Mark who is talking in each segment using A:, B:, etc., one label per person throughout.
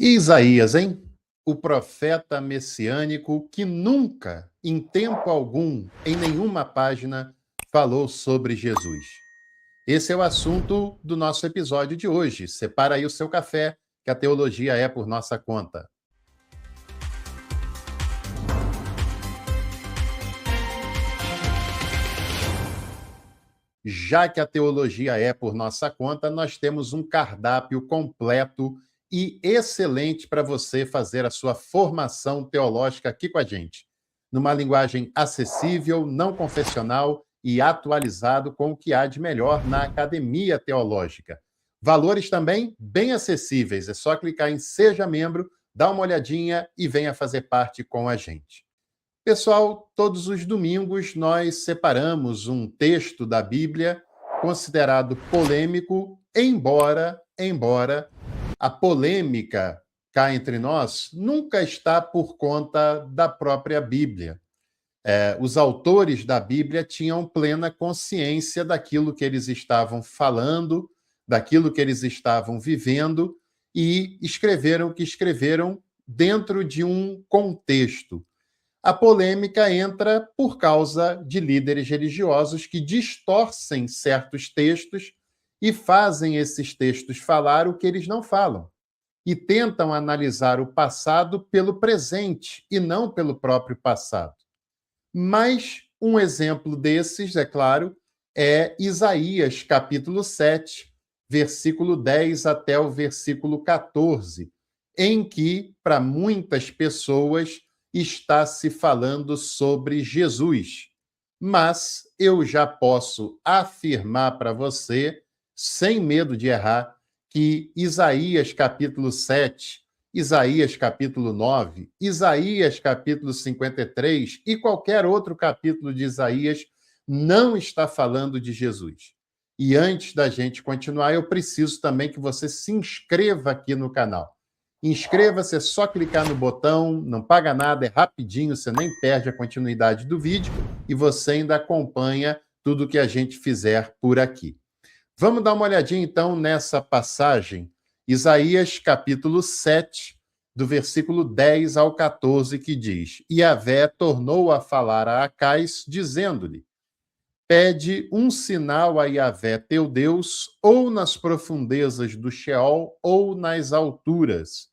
A: E Isaías, hein? O profeta messiânico que nunca, em tempo algum, em nenhuma página, falou sobre Jesus. Esse é o assunto do nosso episódio de hoje. Separa aí o seu café, que a teologia é por nossa conta. Já que a teologia é por nossa conta, nós temos um cardápio completo e excelente para você fazer a sua formação teológica aqui com a gente, numa linguagem acessível, não confessional e atualizado com o que há de melhor na academia teológica. Valores também bem acessíveis, é só clicar em Seja Membro, dá uma olhadinha e venha fazer parte com a gente. Pessoal, todos os domingos nós separamos um texto da Bíblia considerado polêmico, embora a polêmica cá entre nós nunca está por conta da própria Bíblia. Os autores da Bíblia tinham plena consciência daquilo que eles estavam falando, daquilo que eles estavam vivendo e escreveram o que escreveram dentro de um contexto. A polêmica entra por causa de líderes religiosos que distorcem certos textos e fazem esses textos falar o que eles não falam. E tentam analisar o passado pelo presente e não pelo próprio passado. Mas um exemplo desses, é claro, é Isaías, capítulo 7, versículo 10 até o versículo 14, em que, para muitas pessoas, está se falando sobre Jesus. Mas eu já posso afirmar para você, sem medo de errar, que Isaías capítulo 7, Isaías capítulo 9, Isaías capítulo 53 e qualquer outro capítulo de Isaías não está falando de Jesus. E antes da gente continuar, eu preciso também que você se inscreva aqui no canal. Inscreva-se, é só clicar no botão, não paga nada, é rapidinho, você nem perde a continuidade do vídeo e você ainda acompanha tudo que a gente fizer por aqui. Vamos dar uma olhadinha, então, nessa passagem, Isaías, capítulo 7, do versículo 10 ao 14, que diz: Yahvé tornou a falar a Acais, dizendo-lhe: Pede um sinal a Yahvé, teu Deus, ou nas profundezas do Sheol, ou nas alturas.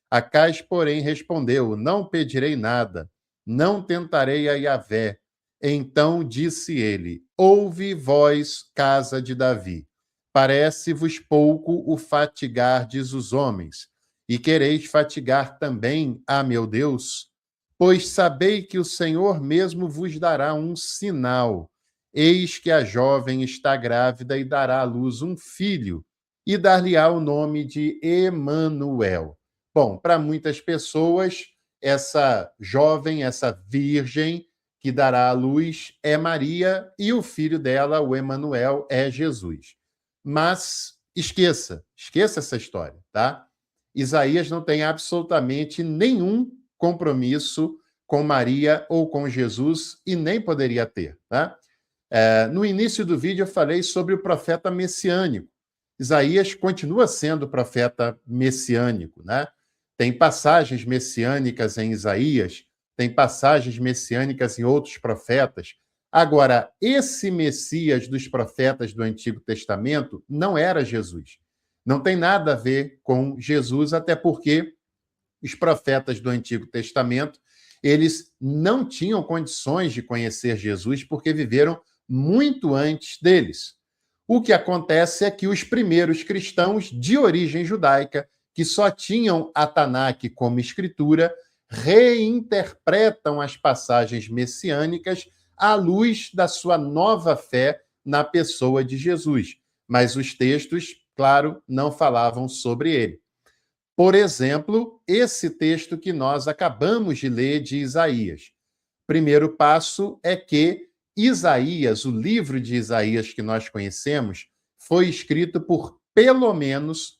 A: Acais, porém, respondeu: Não pedirei nada, não tentarei a Yahvé. Então disse ele: Ouve, vós, casa de Davi. Parece-vos pouco o fatigardes os homens, e quereis fatigar também a meu Deus? Pois sabei que o Senhor mesmo vos dará um sinal. Eis que a jovem está grávida e dará à luz um filho, e dar-lhe-á o nome de Emanuel. Bom, para muitas pessoas, essa jovem, essa virgem que dará à luz é Maria e o filho dela, o Emanuel, é Jesus. Mas esqueça essa história, tá? Isaías não tem absolutamente nenhum compromisso com Maria ou com Jesus e nem poderia ter, tá? No início do vídeo eu falei sobre o profeta messiânico. Isaías continua sendo profeta messiânico, né? Tem passagens messiânicas em Isaías, tem passagens messiânicas em outros profetas. Agora, esse Messias dos profetas do Antigo Testamento não era Jesus. Não tem nada a ver com Jesus, até porque os profetas do Antigo Testamento, eles não tinham condições de conhecer Jesus porque viveram muito antes deles. O que acontece é que os primeiros cristãos de origem judaica, que só tinham a Tanakh como escritura, reinterpretam as passagens messiânicas à luz da sua nova fé na pessoa de Jesus. Mas os textos, claro, não falavam sobre ele. Por exemplo, esse texto que nós acabamos de ler de Isaías. Primeiro passo é que Isaías, o livro de Isaías que nós conhecemos, foi escrito por pelo menos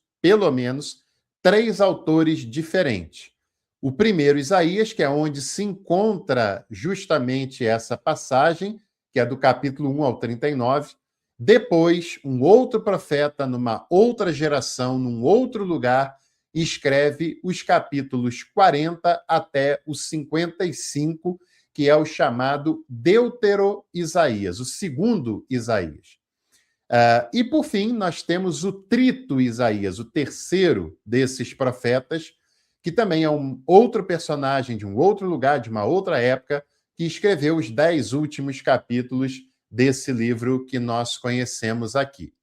A: 3 autores diferentes. O primeiro, Isaías, que é onde se encontra justamente essa passagem, que é do capítulo 1 ao 39. Depois, um outro profeta, numa outra geração, num outro lugar, escreve os capítulos 40 até o 55, que é o chamado Deutero-Isaías, o segundo Isaías. E, por fim, nós temos o Trito Isaías, o terceiro desses profetas, que também é um outro personagem de um outro lugar, de uma outra época, que escreveu os 10 últimos capítulos desse livro que nós conhecemos aqui.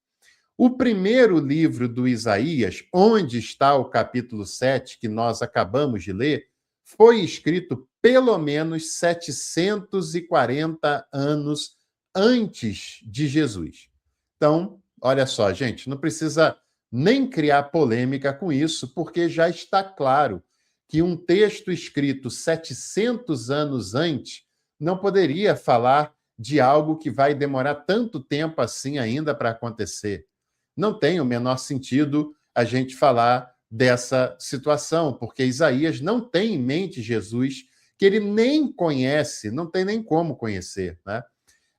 A: O primeiro livro do Isaías, onde está o capítulo 7, que nós acabamos de ler, foi escrito pelo menos 740 anos antes de Jesus. Então, olha só, gente, não precisa nem criar polêmica com isso, porque já está claro que um texto escrito 700 anos antes não poderia falar de algo que vai demorar tanto tempo assim ainda para acontecer. Não tem o menor sentido a gente falar dessa situação, porque Isaías não tem em mente Jesus, que ele nem conhece, não tem nem como conhecer, né?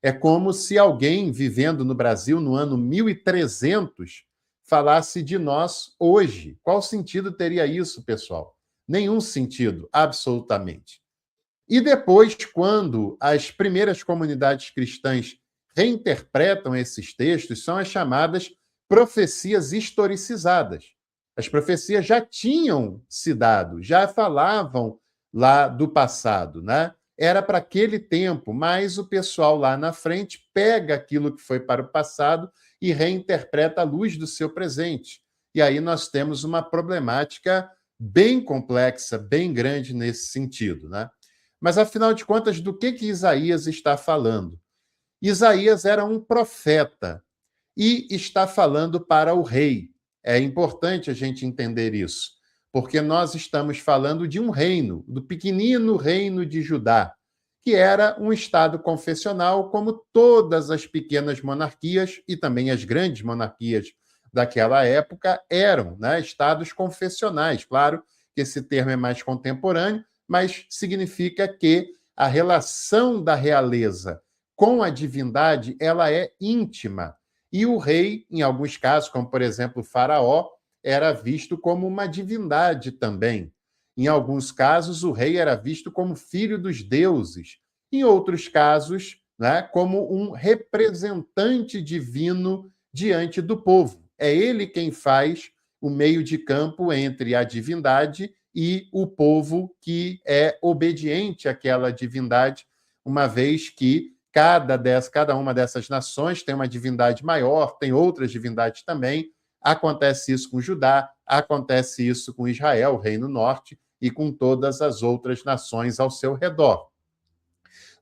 A: É como se alguém vivendo no Brasil no ano 1300 falasse de nós hoje. Qual sentido teria isso, pessoal? Nenhum sentido, absolutamente. E depois, quando as primeiras comunidades cristãs reinterpretam esses textos, são as chamadas profecias historicizadas. As profecias já tinham se dado, já falavam lá do passado, né? Era para aquele tempo, mas o pessoal lá na frente pega aquilo que foi para o passado e reinterpreta à luz do seu presente. E aí nós temos uma problemática bem complexa, bem grande nesse sentido, né? Mas, afinal de contas, do que Isaías está falando? Isaías era um profeta e está falando para o rei. É importante a gente entender isso, porque nós estamos falando de um reino, do pequenino reino de Judá, que era um estado confessional, como todas as pequenas monarquias e também as grandes monarquias daquela época eram, né? Estados confessionais. Claro que esse termo é mais contemporâneo, mas significa que a relação da realeza com a divindade ela é íntima. E o rei, em alguns casos, como por exemplo o faraó, era visto como uma divindade também. Em alguns casos, o rei era visto como filho dos deuses. Em outros casos, né, como um representante divino diante do povo. É ele quem faz o meio de campo entre a divindade e o povo que é obediente àquela divindade, uma vez que cada uma dessas nações tem uma divindade maior, tem outras divindades também. Acontece isso com Judá, acontece isso com Israel, o Reino Norte, e com todas as outras nações ao seu redor.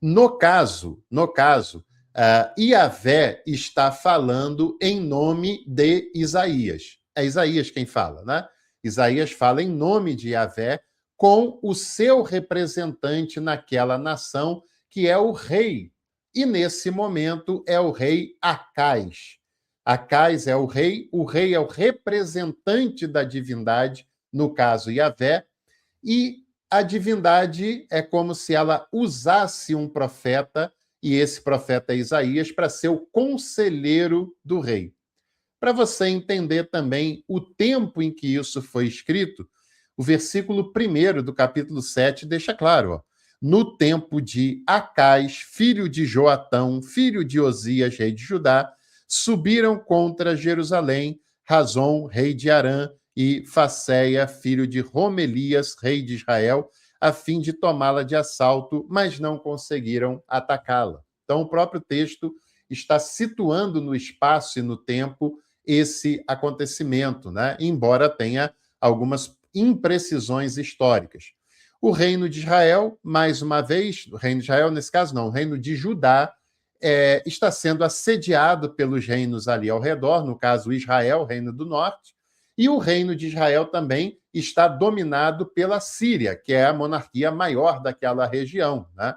A: No caso, Yahvé está falando em nome de Isaías. É Isaías quem fala, né? Isaías fala em nome de Yahvé com o seu representante naquela nação, que é o rei. E, nesse momento, é o rei Acais. Acais é o rei é o representante da divindade, no caso Yahvé, e a divindade é como se ela usasse um profeta, e esse profeta é Isaías, para ser o conselheiro do rei. Para você entender também o tempo em que isso foi escrito, o versículo 1 do capítulo 7 deixa claro, ó, no tempo de Acais, filho de Joatão, filho de Osias, rei de Judá, subiram contra Jerusalém Razom, rei de Arã, e Faceia, filho de Romelias, rei de Israel, a fim de tomá-la de assalto, mas não conseguiram atacá-la. Então, o próprio texto está situando no espaço e no tempo esse acontecimento, né? Embora tenha algumas imprecisões históricas. O reino de Israel, mais uma vez, o reino de Israel, nesse caso não, o reino de Judá, está sendo assediado pelos reinos ali ao redor, no caso Israel, o reino do norte, e o reino de Israel também está dominado pela Síria, que é a monarquia maior daquela região, né?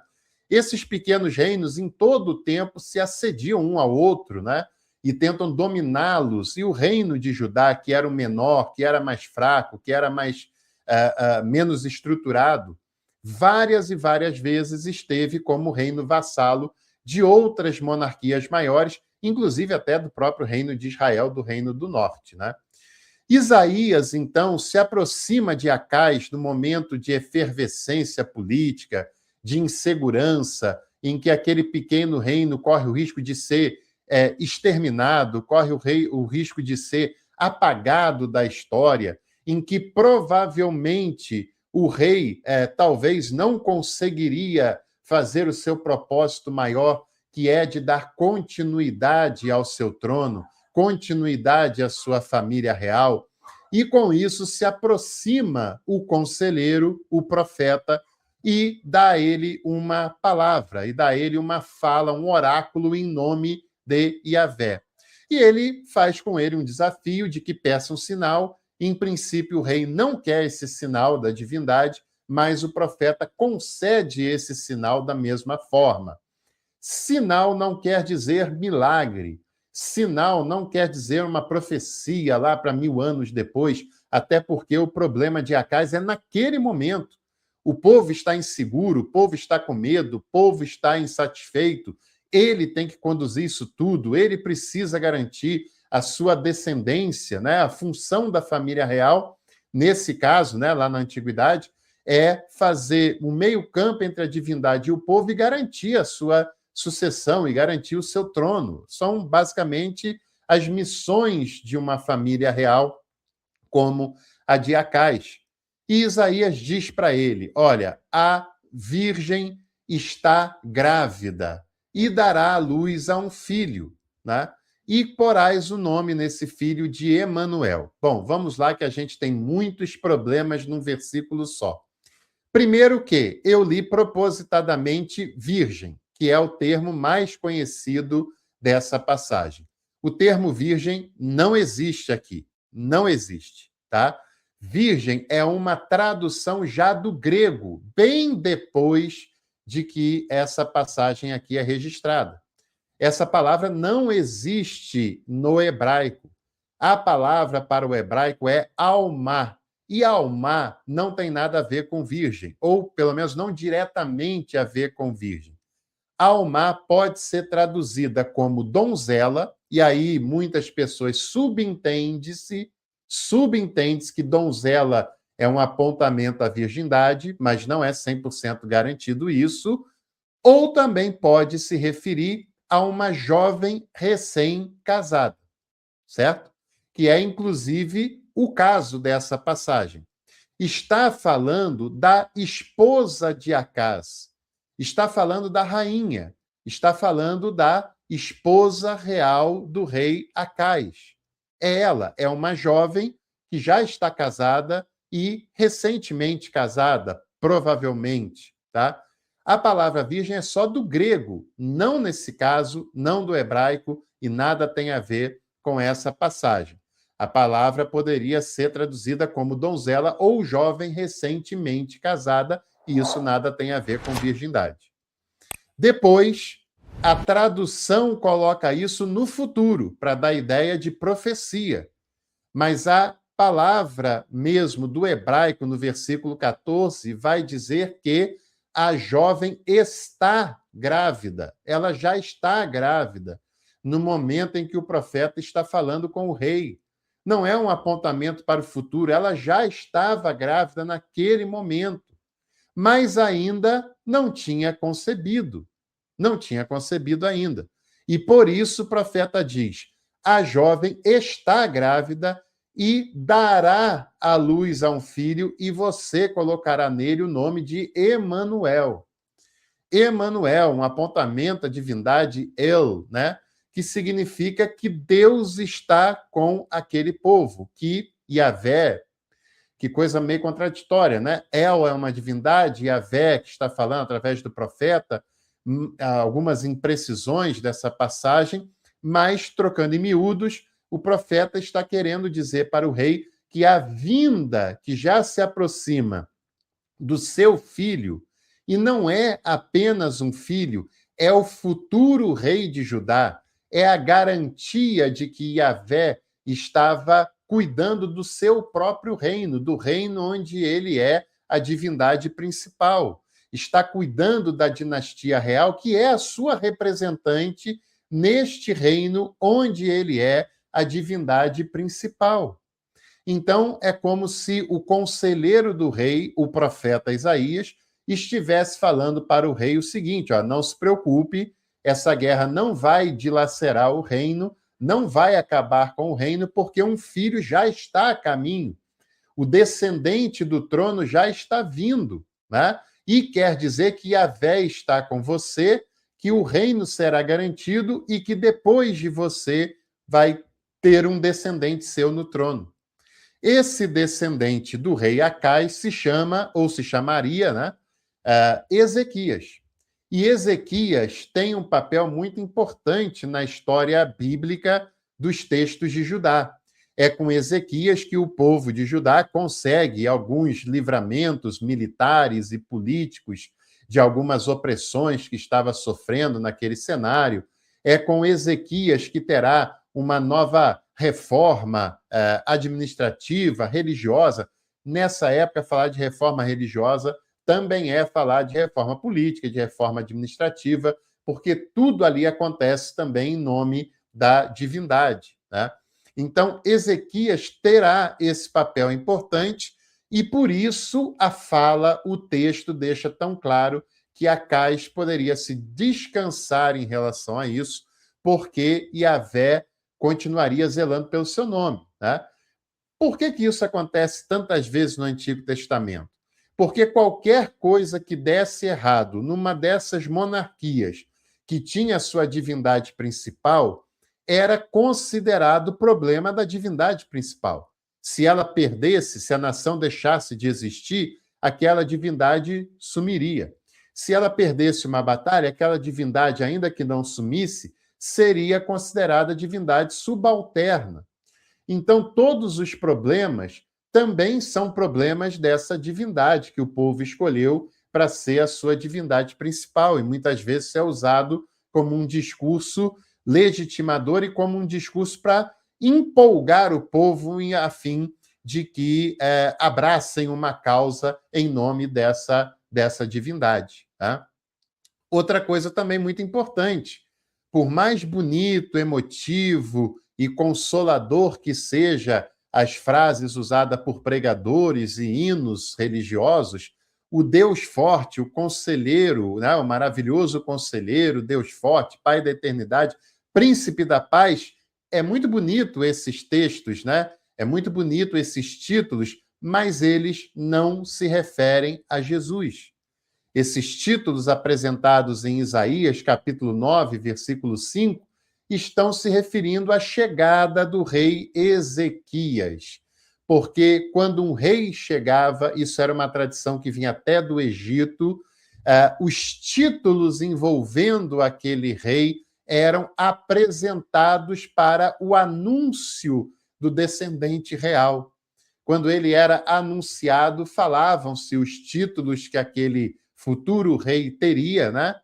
A: Esses pequenos reinos, em todo o tempo, se assediam um ao outro, né? E tentam dominá-los. E o reino de Judá, que era o menor, que era mais fraco, que era mais menos estruturado, várias e várias vezes esteve como reino vassalo de outras monarquias maiores, inclusive até do próprio reino de Israel, do reino do norte, né? Isaías, então, se aproxima de Acais no momento de efervescência política, de insegurança, em que aquele pequeno reino corre o risco de ser exterminado, corre o risco de ser apagado da história, em que provavelmente o rei talvez não conseguiria fazer o seu propósito maior, que é de dar continuidade ao seu trono, continuidade à sua família real, e com isso se aproxima o conselheiro, o profeta, e dá a ele uma palavra, e dá a ele uma fala, um oráculo em nome de Yahvé. E ele faz com ele um desafio de que peça um sinal. Em princípio, o rei não quer esse sinal da divindade, mas o profeta concede esse sinal da mesma forma. Sinal não quer dizer milagre. Sinal não quer dizer uma profecia lá para 1000 anos depois, até porque o problema de Acais é naquele momento. O povo está inseguro, o povo está com medo, o povo está insatisfeito. Ele tem que conduzir isso tudo, ele precisa garantir a sua descendência, né? A função da família real, nesse caso, né, lá na antiguidade, é fazer o meio-campo entre a divindade e o povo e garantir a sua sucessão e garantir o seu trono. São basicamente as missões de uma família real como a de Acais. E Isaías diz para ele: olha, a virgem está grávida e dará à luz a um filho, né? E porás o nome nesse filho de Emanuel. Bom, vamos lá que a gente tem muitos problemas num versículo só. Primeiro que eu li propositadamente virgem, que é o termo mais conhecido dessa passagem. O termo virgem não existe aqui, não existe, tá? Virgem é uma tradução já do grego, bem depois de que essa passagem aqui é registrada. Essa palavra não existe no hebraico. A palavra para o hebraico é alma. E alma não tem nada a ver com virgem, ou pelo menos não diretamente a ver com virgem. Alma pode ser traduzida como donzela, e aí muitas pessoas subentende-se que donzela é um apontamento à virgindade, mas não é 100% garantido isso, ou também pode se referir a uma jovem recém-casada, certo? Que é, inclusive, o caso dessa passagem. Está falando da esposa de Acás, está falando da rainha, está falando da esposa real do rei Acás. Ela é uma jovem que já está casada e recentemente casada, provavelmente, tá? A palavra virgem é só do grego, não nesse caso, não do hebraico, e nada tem a ver com essa passagem. A palavra poderia ser traduzida como donzela ou jovem recentemente casada, e isso nada tem a ver com virgindade. Depois, a tradução coloca isso no futuro, para dar ideia de profecia. Mas a palavra mesmo do hebraico, no versículo 14, vai dizer que a jovem está grávida. Ela já está grávida no momento em que o profeta está falando com o rei. Não é um apontamento para o futuro, ela já estava grávida naquele momento, mas ainda não tinha concebido. Não tinha concebido ainda. E por isso o profeta diz: a jovem está grávida e dará à luz a um filho, e você colocará nele o nome de Emanuel. Emanuel, um apontamento à divindade El, né? Que significa que Deus está com aquele povo, que Yahvé, que coisa meio contraditória, né? El é uma divindade, Yahvé, que está falando através do profeta, algumas imprecisões dessa passagem, mas, trocando em miúdos, o profeta está querendo dizer para o rei que a vinda que já se aproxima do seu filho, e não é apenas um filho, é o futuro rei de Judá, é a garantia de que Yahvé estava cuidando do seu próprio reino, do reino onde ele é a divindade principal. Está cuidando da dinastia real, que é a sua representante neste reino onde ele é a divindade principal. Então, é como se o conselheiro do rei, o profeta Isaías, estivesse falando para o rei o seguinte: ó, não se preocupe, essa guerra não vai dilacerar o reino, não vai acabar com o reino, porque um filho já está a caminho. O descendente do trono já está vindo, né? E quer dizer que Yahvé está com você, que o reino será garantido e que depois de você vai ter um descendente seu no trono. Esse descendente do rei Acai se chama, ou se chamaria, né, Ezequias. E Ezequias tem um papel muito importante na história bíblica dos textos de Judá. É com Ezequias que o povo de Judá consegue alguns livramentos militares e políticos de algumas opressões que estava sofrendo naquele cenário. É com Ezequias que terá uma nova reforma administrativa, religiosa. Nessa época, falar de reforma religiosa também é falar de reforma política, de reforma administrativa, porque tudo ali acontece também em nome da divindade, né? Então, Ezequias terá esse papel importante e, por isso, a fala, o texto deixa tão claro que Acais poderia se descansar em relação a isso, porque Yahvé continuaria zelando pelo seu nome, né? Por que isso acontece tantas vezes no Antigo Testamento? Porque qualquer coisa que desse errado numa dessas monarquias que tinha a sua divindade principal era considerado problema da divindade principal. Se ela perdesse, se a nação deixasse de existir, aquela divindade sumiria. Se ela perdesse uma batalha, aquela divindade, ainda que não sumisse, seria considerada divindade subalterna. Então, todos os problemas também são problemas dessa divindade que o povo escolheu para ser a sua divindade principal, e muitas vezes é usado como um discurso legitimador e como um discurso para empolgar o povo a fim de que abracem uma causa em nome dessa divindade. Tá? Outra coisa também muito importante, por mais bonito, emotivo e consolador que seja as frases usadas por pregadores e hinos religiosos, o Deus forte, o conselheiro, né, o maravilhoso conselheiro, Deus forte, Pai da eternidade, Príncipe da paz, é muito bonito esses textos, né? É muito bonito esses títulos, mas eles não se referem a Jesus. Esses títulos apresentados em Isaías, capítulo 9, versículo 5, estão se referindo à chegada do rei Ezequias. Porque quando um rei chegava, isso era uma tradição que vinha até do Egito, os títulos envolvendo aquele rei eram apresentados para o anúncio do descendente real. Quando ele era anunciado, falavam-se os títulos que aquele futuro rei teria, né,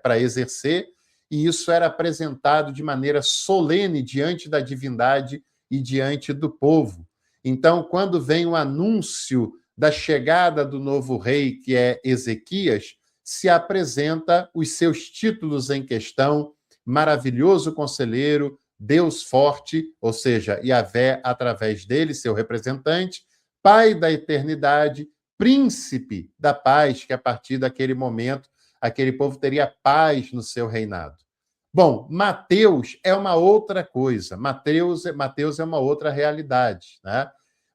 A: para exercer, e isso era apresentado de maneira solene diante da divindade e diante do povo. Então, quando vem o anúncio da chegada do novo rei, que é Ezequias, se apresenta os seus títulos em questão: maravilhoso conselheiro, Deus forte, ou seja, Yahvé através dele, seu representante, Pai da eternidade, Príncipe da paz, que a partir daquele momento aquele povo teria paz no seu reinado. Bom, Mateus é uma outra coisa. Mateus é uma outra realidade, né?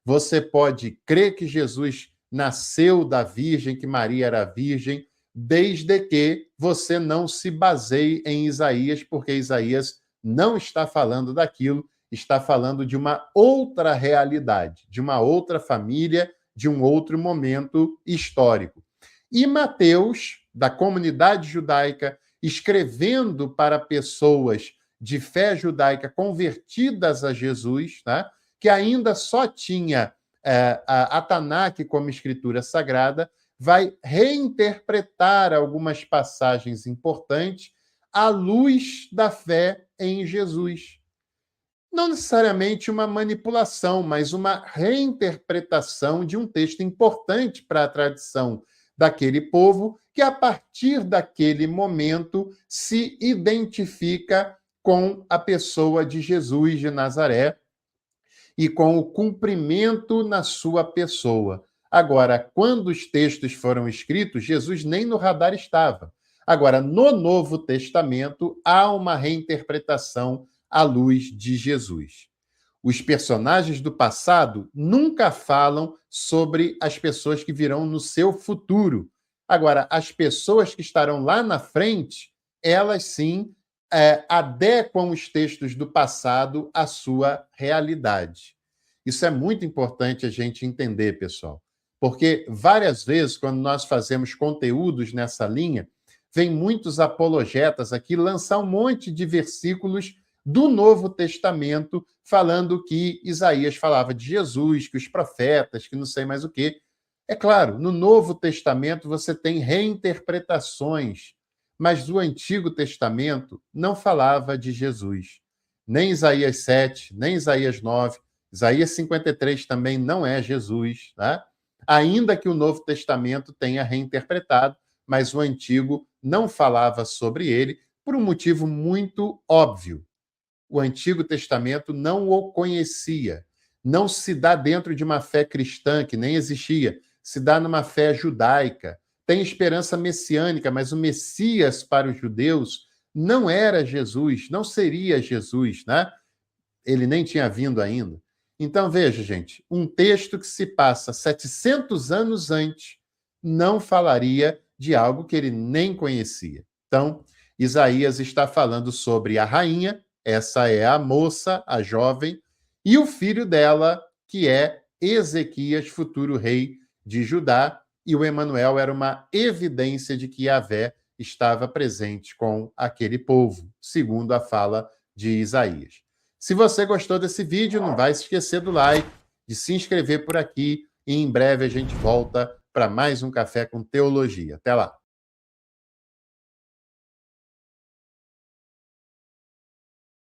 A: Você pode crer que Jesus nasceu da Virgem, que Maria era virgem, desde que você não se baseie em Isaías, porque Isaías não está falando daquilo, está falando de uma outra realidade, de uma outra família, de um outro momento histórico. E Mateus, da comunidade judaica, escrevendo para pessoas de fé judaica convertidas a Jesus, né, que ainda só tinha a Tanakh como escritura sagrada, vai reinterpretar algumas passagens importantes à luz da fé em Jesus. Não necessariamente uma manipulação, mas uma reinterpretação de um texto importante para a tradição daquele povo, que a partir daquele momento se identifica com a pessoa de Jesus de Nazaré. e com o cumprimento na sua pessoa. Agora, quando os textos foram escritos, Jesus nem no radar estava. Agora, no Novo Testamento, há uma reinterpretação à luz de Jesus. Os personagens do passado nunca falam sobre as pessoas que virão no seu futuro. Agora, as pessoas que estarão lá na frente, elas sim adequam os textos do passado à sua realidade. Isso é muito importante a gente entender, pessoal, porque várias vezes, quando nós fazemos conteúdos nessa linha, vem muitos apologetas aqui lançar um monte de versículos do Novo Testamento falando que Isaías falava de Jesus, que os profetas, que não sei mais o quê. É claro, no Novo Testamento você tem reinterpretações, mas o Antigo Testamento não falava de Jesus. Nem Isaías 7, nem Isaías 9, Isaías 53 também não é Jesus, tá? Ainda que o Novo Testamento tenha reinterpretado, mas o Antigo não falava sobre ele por um motivo muito óbvio. O Antigo Testamento não o conhecia. Não se dá dentro de uma fé cristã, que nem existia. Se dá numa fé judaica. Tem esperança messiânica, mas o Messias para os judeus não era Jesus, não seria Jesus, né? Ele nem tinha vindo ainda. Então, veja, gente, um texto que se passa 700 anos antes não falaria de algo que ele nem conhecia. Então, Isaías está falando sobre a rainha, essa é a moça, a jovem, e o filho dela, que é Ezequias, futuro rei de Judá, e o Emanuel era uma evidência de que Yahvé estava presente com aquele povo, segundo a fala de Isaías. Se você gostou desse vídeo, não vai se esquecer do like, de se inscrever por aqui, e em breve a gente volta para mais um Café com Teologia. Até lá!